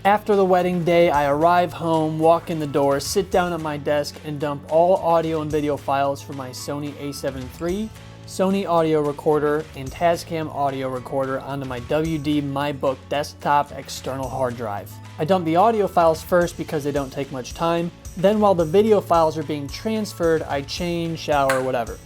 After the wedding day, I arrive home, walk in the door, sit down at my desk, and dump all audio and video files from my Sony a7 III, Sony audio recorder, and Tascam audio recorder onto my WD MyBook desktop external hard drive. I dump the audio files first because they don't take much time. Then while the video files are being transferred, I change, shower, whatever.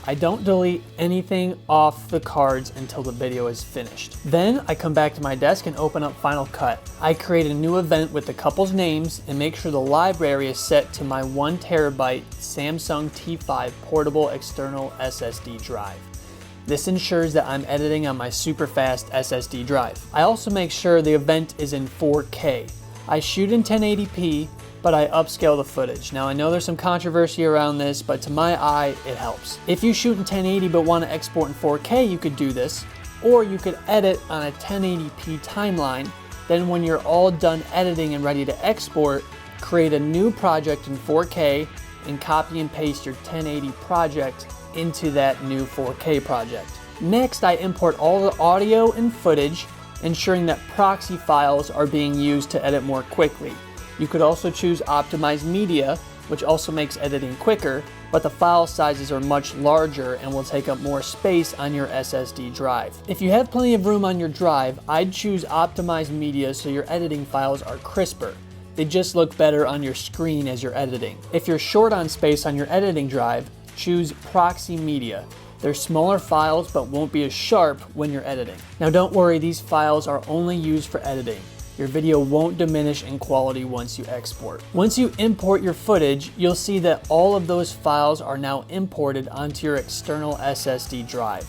I don't delete anything off the cards until the video is finished. Then I come back to my desk and open up Final Cut. I create a new event with the couple's names and make sure the library is set to my 1 terabyte Samsung T5 portable external SSD drive. This ensures that I'm editing on my super fast SSD drive. I also make sure the event is in 4K. I shoot in 1080p, but I upscale the footage. Now I know there's some controversy around this, but to my eye, it helps. If you shoot in 1080 but want to export in 4K, you could do this, or you could edit on a 1080p timeline. Then when you're all done editing and ready to export, create a new project in 4K and copy and paste your 1080 project into that new 4K project. Next, I import all the audio and footage, ensuring that proxy files are being used to edit more quickly. You could also choose optimized media, which also makes editing quicker, but the file sizes are much larger and will take up more space on your SSD drive. If you have plenty of room on your drive, I'd choose optimized media so your editing files are crisper. They just look better on your screen as you're editing. If you're short on space on your editing drive, choose proxy media. They're smaller files but won't be as sharp when you're editing. Now don't worry, these files are only used for editing. Your video won't diminish in quality once you export. Once you import your footage, you'll see that all of those files are now imported onto your external SSD drive.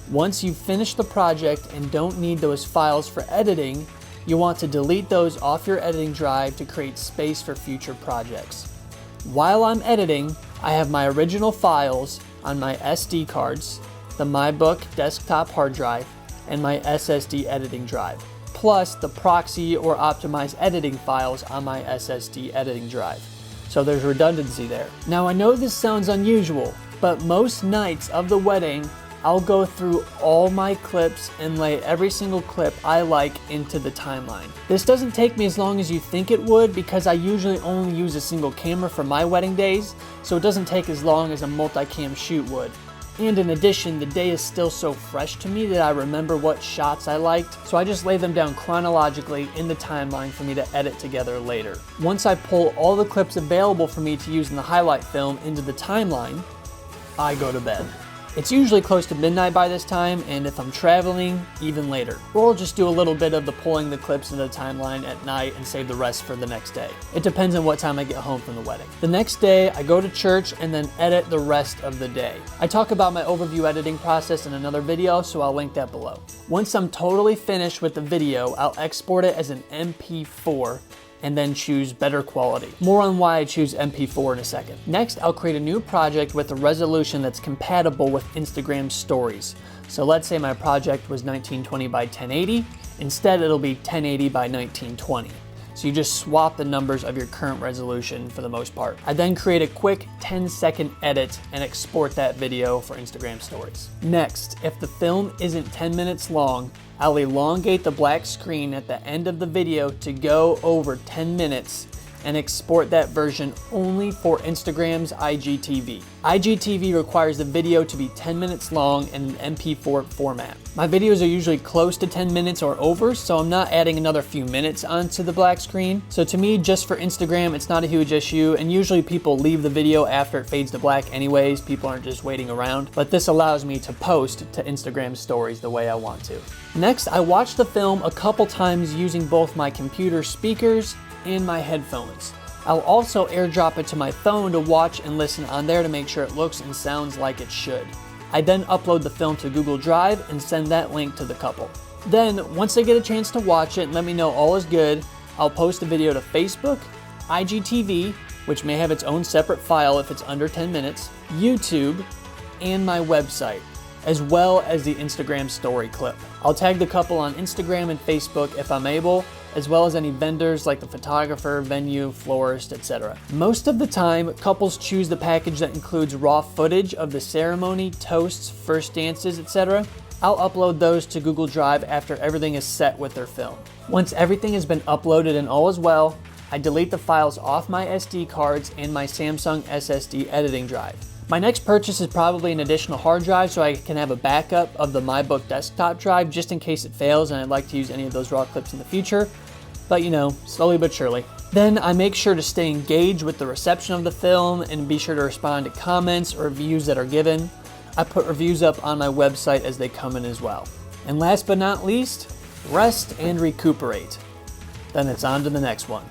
Once you've finished the project and don't need those files for editing, you want to delete those off your editing drive to create space for future projects. While I'm editing, I have my original files on my SD cards, the MyBook desktop hard drive, and my SSD editing drive, plus the proxy or optimized editing files on my SSD editing drive. So there's redundancy there. Now I know this sounds unusual, but most nights of the wedding, I'll go through all my clips and lay every single clip I like into the timeline. This doesn't take me as long as you think it would because I usually only use a single camera for my wedding days, so it doesn't take as long as a multi-cam shoot would. And in addition, the day is still so fresh to me that I remember what shots I liked, so I just lay them down chronologically in the timeline for me to edit together later. Once I pull all the clips available for me to use in the highlight film into the timeline, I go to bed. It's usually close to midnight by this time, and if I'm traveling, even later. Or I'll just do a little bit of the pulling the clips into the timeline at night and save the rest for the next day. It depends on what time I get home from the wedding. The next day, I go to church and then edit the rest of the day. I talk about my overview editing process in another video, so I'll link that below. Once I'm totally finished with the video, I'll export it as an MP4 and then choose better quality. More on why I choose MP4 in a second. Next, I'll create a new project with a resolution that's compatible with Instagram stories. So let's say my project was 1920 by 1080. Instead, it'll be 1080 by 1920. So you just swap the numbers of your current resolution for the most part. I then create a quick 10-second edit and export that video for Instagram stories. Next, if the film isn't 10 minutes long, I'll elongate the black screen at the end of the video to go over 10 minutes and export that version only for Instagram's IGTV. IGTV requires the video to be 10 minutes long in an MP4 format. My videos are usually close to 10 minutes or over, so I'm not adding another few minutes onto the black screen. So to me, just for Instagram, it's not a huge issue, and usually people leave the video after it fades to black anyways. People aren't just waiting around, but this allows me to post to Instagram stories the way I want to. Next, I watch the film a couple times using both my computer speakers and my headphones. I'll also airdrop it to my phone to watch and listen on there to make sure it looks and sounds like it should. I then upload the film to Google Drive and send that link to the couple. Then, once they get a chance to watch it and let me know all is good, I'll post the video to Facebook, IGTV, which may have its own separate file if it's under 10 minutes, YouTube, and my website, as well as the Instagram story clip. I'll tag the couple on Instagram and Facebook if I'm able, as well as any vendors like the photographer, venue, florist, etc. Most of the time, couples choose the package that includes raw footage of the ceremony, toasts, first dances, etc. I'll upload those to Google Drive after everything is set with their film. Once everything has been uploaded and all is well, I delete the files off my SD cards and my Samsung SSD editing drive. My next purchase is probably an additional hard drive so I can have a backup of the MyBook desktop drive just in case it fails and I'd like to use any of those raw clips in the future. But you know, slowly but surely. Then I make sure to stay engaged with the reception of the film and be sure to respond to comments or reviews that are given. I put reviews up on my website as they come in as well. And last but not least, rest and recuperate. Then it's on to the next one.